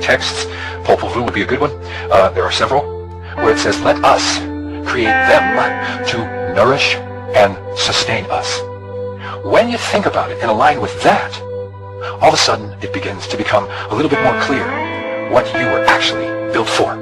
texts. Popol Vuh would be a good one. There are several where it says, let us create them to nourish and sustain us. When you think about it and align with that, all of a sudden it begins to become a little bit more clear what you were actually built for,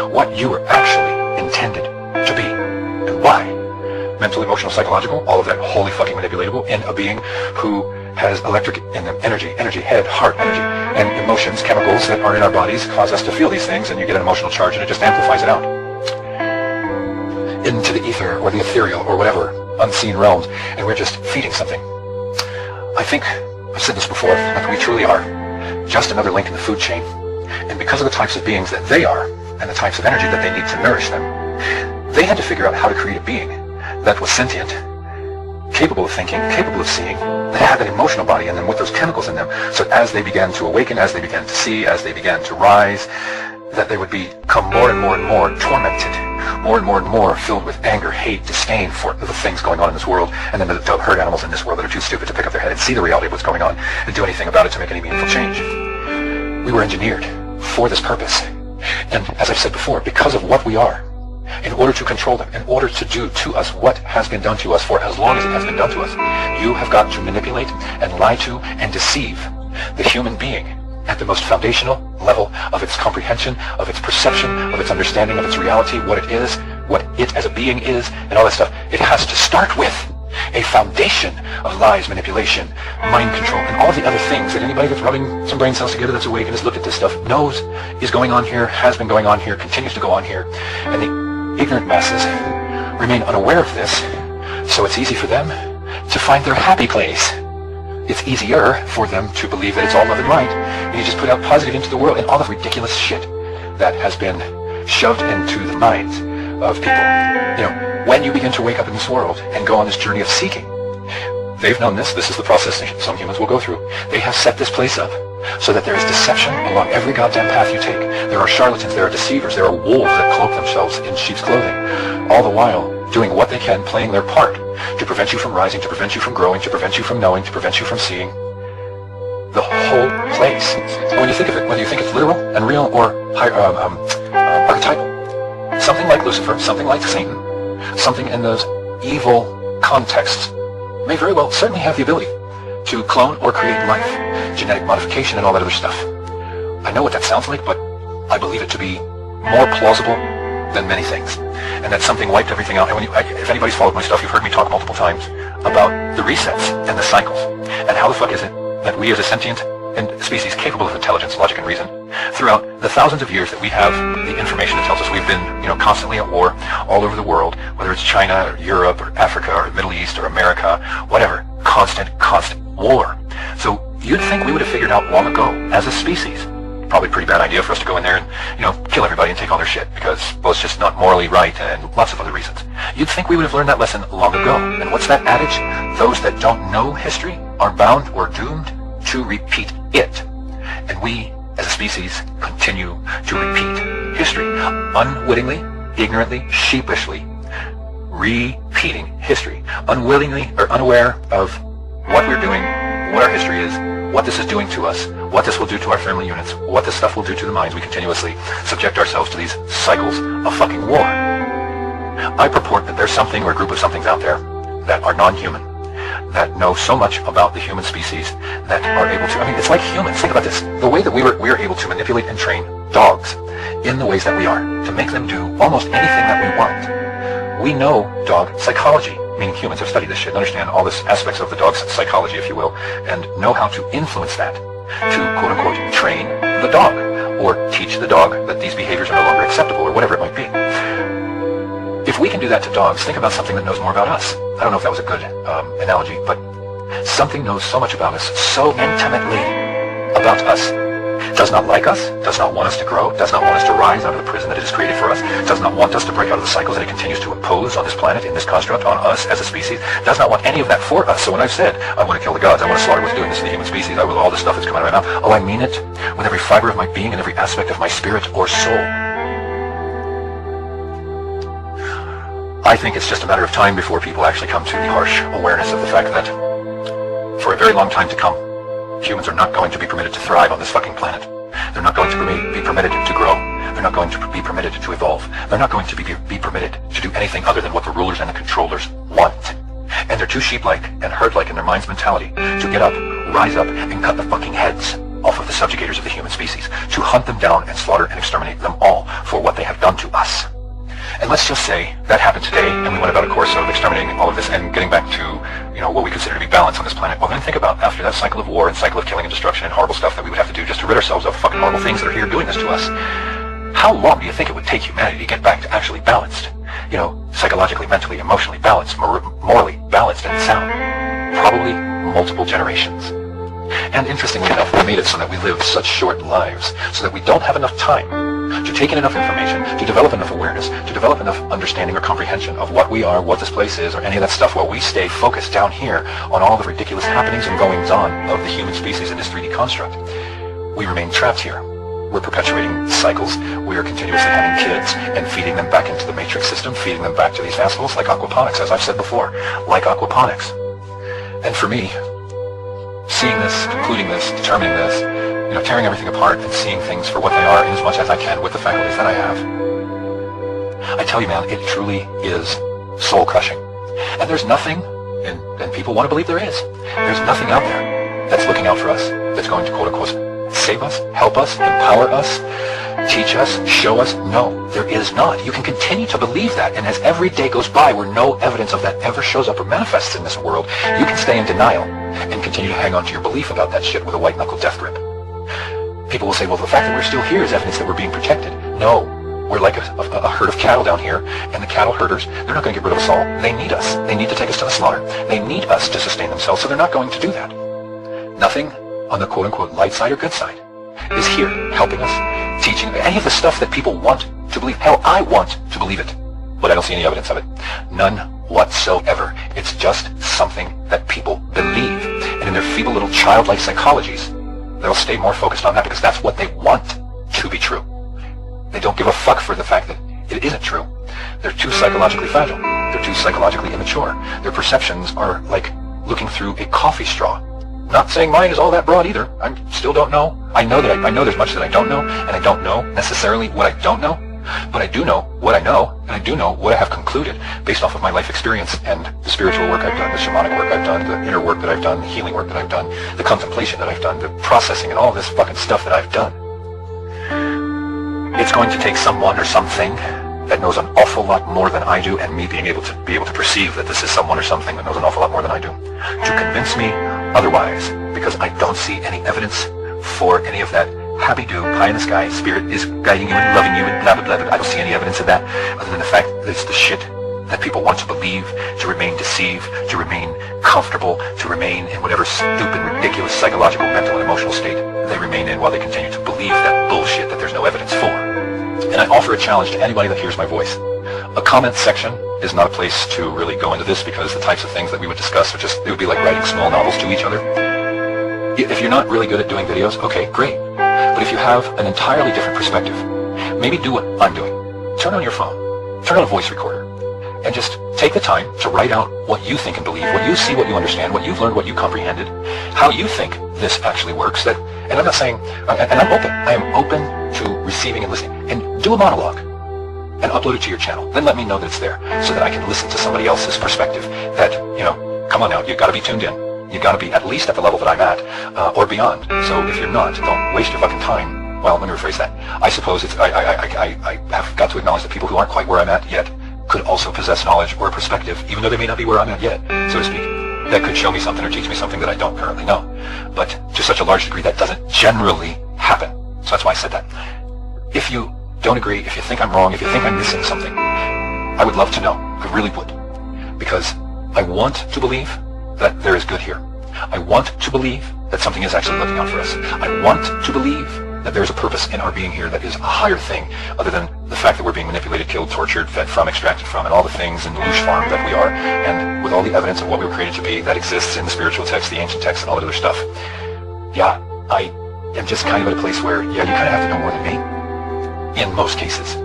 what you were actually intended to be, and why. Mental, emotional, psychological, all of that wholly fucking manipulatable in a being who has electric in them, energy, head, heart, energy, and emotions, chemicals that are in our bodies cause us to feel these things, and you get an emotional charge and it just amplifies it out into the ether or the ethereal or whatever unseen realms, and we're just feeding something. I think I've said this before, that we truly are just another link in the food chain, and because of the types of beings that they are and the types of energy that they need to nourish them, they had to figure out how to create a being that was sentient, capable of thinking, capable of seeing, that had that emotional body in them with those chemicals in them, so as they began to awaken, as they began to see, as they began to rise, that they would become more and more tormented, more and more filled with anger, hate, disdain for the things going on in this world, and then the herd animals in this world that are too stupid to pick up their head and see the reality of what's going on and do anything about it to make any meaningful change. We were engineered for this purpose, and as I've said before, because of what we are, in order to control them, in order to do to us what has been done to us for as long as it has been done to us, you have got to manipulate and lie to and deceive the human being at the most foundational level of its comprehension, of its perception, of its understanding of its reality, what it is, what it as a being is, and all that stuff. It has to start with a foundation of lies, manipulation, mind control, and all of the other things that anybody that's rubbing some brain cells together that's awake and has looked at this stuff knows is going on here, has been going on here, continues to go on here. And the ignorant masses remain unaware of this, so it's easy for them to find their happy place. It's easier for them to believe that it's all love and right, and you just put out positive into the world and all the ridiculous shit that has been shoved into the minds of people. You know, when you begin to wake up in this world and go on this journey of seeking, they've known this is the process some humans will go through. They have set this place up so that there is deception along every goddamn path you take. There are charlatans, there are deceivers, there are wolves that cloak themselves in sheep's clothing, all the while doing what they can, playing their part to prevent you from rising, to prevent you from growing, to prevent you from knowing, to prevent you from seeing. The whole place. And when you think of it, whether you think it's literal and real or archetypal, something like Lucifer, something like Satan, something in those evil contexts may very well certainly have the ability to clone or create life, genetic modification and all that other stuff. I know what that sounds like, but I believe it to be more plausible than many things. And that something wiped everything out. And when if anybody's followed my stuff, you've heard me talk multiple times about the resets and the cycles. And how the fuck is it that we as a sentient species capable of intelligence, logic, and reason, throughout the thousands of years that we have the information that tells us we've been, constantly at war all over the world, whether it's China or Europe or Africa or Middle East or America, whatever, constant war. So you'd think we would have figured out long ago as a species. Probably a pretty bad idea for us to go in there and, kill everybody and take all their shit because, well, it's just not morally right and lots of other reasons. You'd think we would have learned that lesson long ago. And what's that adage? Those that don't know history are bound or doomed to repeat it. And we, as a species, continue to repeat history. Unwittingly, ignorantly, sheepishly, repeating history. Unwillingly or unaware of what we're doing, what our history is, what this is doing to us, what this will do to our family units, what this stuff will do to the minds. We continuously subject ourselves to these cycles of fucking war. I purport that there's something or a group of somethings out there that are non-human, that know so much about the human species that are able to, it's like humans. Think about this. The way that we are able to manipulate and train dogs in the ways that we are, to make them do almost anything that we want. We know dog psychology, meaning humans have studied this shit and understand all this aspects of the dog's psychology, if you will, and know how to influence that, to quote-unquote train the dog, or teach the dog that these behaviors are no longer acceptable, or whatever it might be. If we can do that to dogs, think about something that knows more about us. I don't know if that was a good analogy, but something knows so much about us, so intimately about us, does not like us, does not want us to grow, does not want us to rise out of the prison that it has created for us, does not want us to break out of the cycles that it continues to impose on this planet, in this construct, on us as a species, does not want any of that for us. So when I've said, I want to kill the gods, I want to slaughter what's doing this to the human species, I will all this stuff that's coming out of my mouth, I mean it with every fiber of my being and every aspect of my spirit or soul. I think it's just a matter of time before people actually come to the harsh awareness of the fact that for a very long time to come, humans are not going to be permitted to thrive on this fucking planet. They're not going to be permitted to grow. They're not going to be permitted to evolve. They're not going to be permitted to do anything other than what the rulers and the controllers want. And they're too sheep-like and herd-like in their mind's mentality to get up, rise up, and cut the fucking heads off of the subjugators of the human species, to hunt them down and slaughter and exterminate them all for what they have done to us. And let's just say that happened today, and we went about a course of exterminating all of this and getting back to, what we consider to be balance on this planet. Well, then think about after that cycle of war and cycle of killing and destruction and horrible stuff that we would have to do just to rid ourselves of fucking horrible things that are here doing this to us. How long do you think it would take humanity to get back to actually balanced? Psychologically, mentally, emotionally balanced, morally balanced and sound? Probably multiple generations. And interestingly enough, we made it so that we live such short lives, so that we don't have enough time to take in enough information, to develop enough awareness, to develop enough understanding or comprehension of what we are, what this place is, or any of that stuff, while we stay focused down here on all the ridiculous happenings and goings-on of the human species in this 3D construct. We remain trapped here. We're perpetuating cycles. We are continuously having kids and feeding them back into the matrix system, feeding them back to these assholes, like aquaponics, as I've said before, like aquaponics. And for me, seeing this, concluding this, determining this, tearing everything apart and seeing things for what they are in as much as I can with the faculties that I have, I tell you, man, it truly is soul-crushing. And there's nothing, and people want to believe there is, there's nothing out there that's looking out for us, that's going to quote-unquote save us, help us, empower us, teach us, show us. No, there is not. You can continue to believe that, and as every day goes by where no evidence of that ever shows up or manifests in this world, you can stay in denial and continue to hang on to your belief about that shit with a white-knuckle death grip. People will say, well, the fact that we're still here is evidence that we're being protected. No, we're like a herd of cattle down here, and the cattle herders, they're not going to get rid of us all. They need us. They need to take us to the slaughter. They need us to sustain themselves, so they're not going to do that. Nothing on the quote-unquote light side or good side is here helping us, teaching any of the stuff that people want to believe. Hell, I want to believe it, but I don't see any evidence of it. None whatsoever. It's just something that people believe. And in their feeble little childlike psychologies, they'll stay more focused on that because that's what they want to be true. They don't give a fuck for the fact that it isn't true. They're too psychologically fragile. They're too psychologically immature. Their perceptions are like looking through a coffee straw. Not saying mine is all that broad either. I still don't know. I know there's much that I don't know, and I don't know necessarily what I don't know, but I do know what I know, and I do know what I have concluded based off of my life experience and the spiritual work I've done, the shamanic work I've done, the inner work that I've done, the healing work that I've done, the contemplation that I've done, the processing and all this fucking stuff that I've done. It's going to take someone or something that knows an awful lot more than I do, and me being able to perceive that this is someone or something that knows an awful lot more than I do, to convince me otherwise, because I don't see any evidence for any of that happy-do, pie-in-the-sky, spirit is guiding you and loving you and blah, blah, blah, blah. I don't see any evidence of that, other than the fact that it's the shit that people want to believe, to remain deceived, to remain comfortable, to remain in whatever stupid, ridiculous psychological, mental, and emotional state they remain in while they continue to believe that bullshit that there's no evidence for. And I offer a challenge to anybody that hears my voice. A comment section is not a place to really go into this, because the types of things that we would discuss it would be like writing small novels to each other. If you're not really good at doing videos, okay, great. But if you have an entirely different perspective, maybe do what I'm doing. Turn on your phone, turn on a voice recorder, and just take the time to write out what you think and believe, what you see, what you understand, what you've learned, what you comprehended, how you think this actually works. And I'm not saying, and I'm open. I am open to receiving and listening. And do a monologue and upload it to your channel. Then let me know that it's there, so that I can listen to somebody else's perspective that, come on now, you've got to be tuned in. You've got to be at least at the level that I'm at, or beyond. So if you're not, don't waste your fucking time. Well, let me rephrase that. I suppose I have got to acknowledge that people who aren't quite where I'm at yet could also possess knowledge or perspective, even though they may not be where I'm at yet, so to speak, that could show me something or teach me something that I don't currently know. But to such a large degree, that doesn't generally happen. So that's why I said that. If you don't agree, if you think I'm wrong, if you think I'm missing something, I would love to know. I really would. Because I want to believe that there is good here. I want to believe that something is actually looking out for us. I want to believe that there's a purpose in our being here that is a higher thing other than the fact that we're being manipulated, killed, tortured, fed from, extracted from, and all the things in the loosh farm that we are, and with all the evidence of what we were created to be that exists in the spiritual text, the ancient text, and all that other stuff. Yeah, I am just kind of at a place where, yeah, you kind of have to know more than me, in most cases,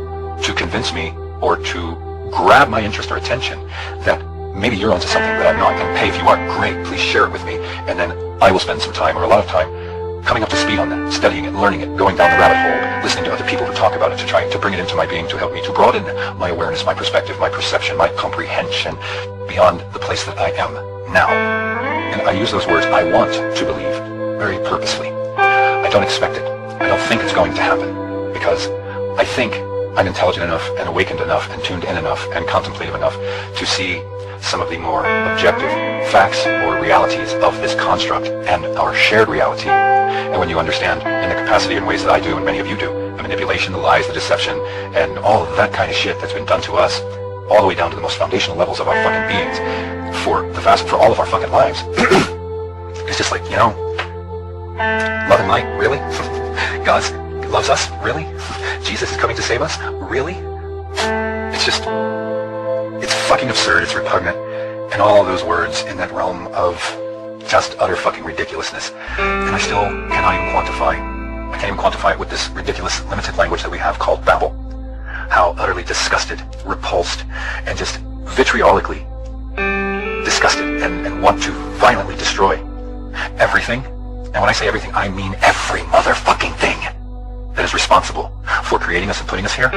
to convince me or to grab my interest or attention that maybe you're onto something that I'm not. And hey, if you are, great, please share it with me, and then I will spend some time, or a lot of time, coming up to speed on that, studying it, learning it, going down the rabbit hole, listening to other people who talk about it, to try to bring it into my being, to help me to broaden my awareness, my perspective, my perception, my comprehension beyond the place that I am now. And I use those words, I want to believe, very purposely. I don't expect it. I don't think it's going to happen, because I think I'm intelligent enough and awakened enough and tuned in enough and contemplative enough to see some of the more objective facts or realities of this construct and our shared reality. And when you understand in the capacity and ways that I do and many of you do, the manipulation, the lies, the deception, and all of that kind of shit that's been done to us, all the way down to the most foundational levels of our fucking beings, for all of our fucking lives, it's just like, you know, love and light, really? God loves us, really? Jesus is coming to save us, really? It's just, it's fucking absurd, it's repugnant, and all of those words in that realm of just utter fucking ridiculousness. And I still cannot even quantify, I can't even quantify it with this ridiculous limited language that we have called Babel. How utterly disgusted, repulsed, and just vitriolically disgusted and want to violently destroy everything. And when I say everything, I mean every motherfucking thing that is responsible for creating us and putting us here,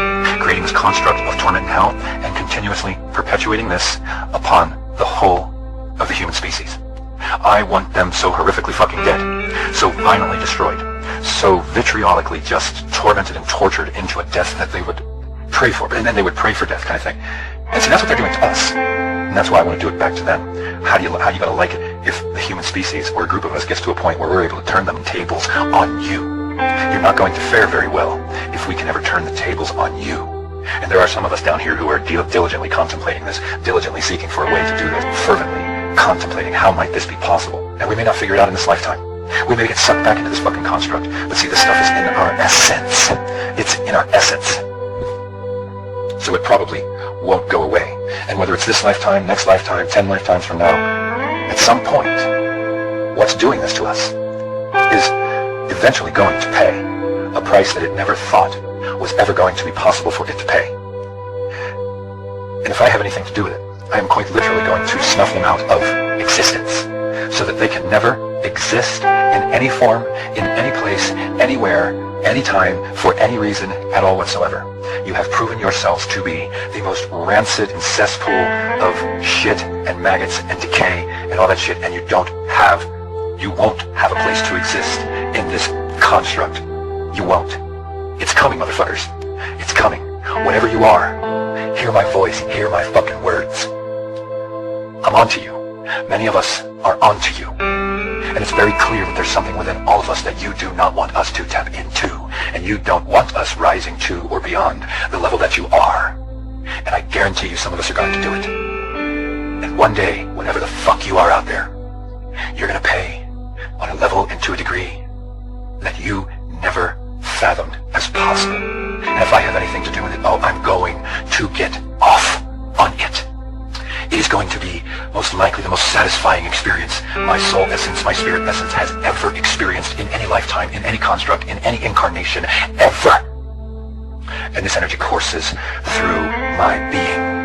creating this construct of torment and hell, and continuously perpetuating this upon the whole of the human species. I want them so horrifically fucking dead, so violently destroyed, so vitriolically just tormented and tortured into a death that they would pray for, and then they would pray for death kind of thing. And see, that's what they're doing to us. And that's why I want to do it back to them. How you gotta like it if the human species or a group of us gets to a point where we're able to turn them tables on you? You're not going to fare very well if we can ever turn the tables on you. And there are some of us down here who are diligently contemplating this, diligently seeking for a way to do this, fervently contemplating how might this be possible. And we may not figure it out in this lifetime. We may get sucked back into this fucking construct. But see, this stuff is in our essence. It's in our essence. So it probably won't go away. And whether it's this lifetime, next lifetime, 10 lifetimes from now, at some point, what's doing this to us is eventually going to pay a price that it never thought was ever going to be possible for it to pay. And if I have anything to do with it, I am quite literally going to snuff them out of existence so that they can never exist in any form, in any place, anywhere, anytime, for any reason at all whatsoever. You have proven yourselves to be the most rancid and cesspool of shit and maggots and decay and all that shit, and you won't have a place to exist in this construct. You won't. It's coming, motherfuckers. It's coming. Whatever you are, hear my voice, hear my fucking words. I'm onto you. Many of us are onto you. And it's very clear that there's something within all of us that you do not want us to tap into. And you don't want us rising to or beyond the level that you are. And I guarantee you some of us are going to do it. And one day, whenever the fuck you are out there, you're going to pay on a level and to a degree that you never fathomed as possible. And if I have anything to do with it, oh, I'm going to get off on it. It is going to be most likely the most satisfying experience my soul essence, my spirit essence has ever experienced in any lifetime, in any construct, in any incarnation, ever. And this energy courses through my being.